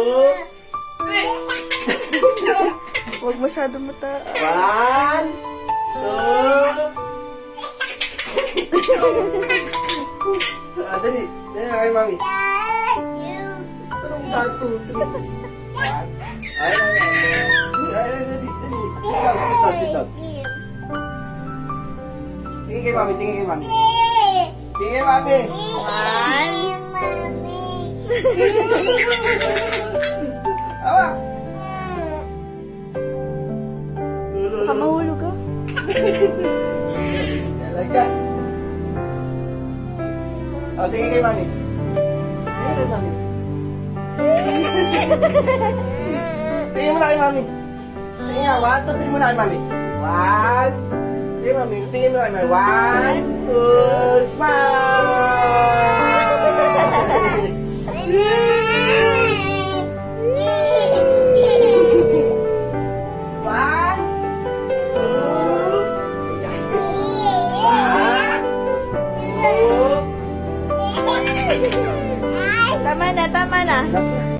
three. Huwag masyado mataas. 1, 2. Dali. Dali na kay mami. Anong 1, 2, 3? 1. Ay, dali. Sit down. Tingin kay mami, tingin kay mami. Tingin kay mami. 1. Awa. Baka mahulog ka. Talaga. O, tingin kay mami. Tingin kay mami. Tingin mo na kay mami. Tingin nga, 1, 2, 3 mo na kay mami. 1. Tingin mami, tingin mo na kay mami. 1, 2, smile! Tama na, tama na.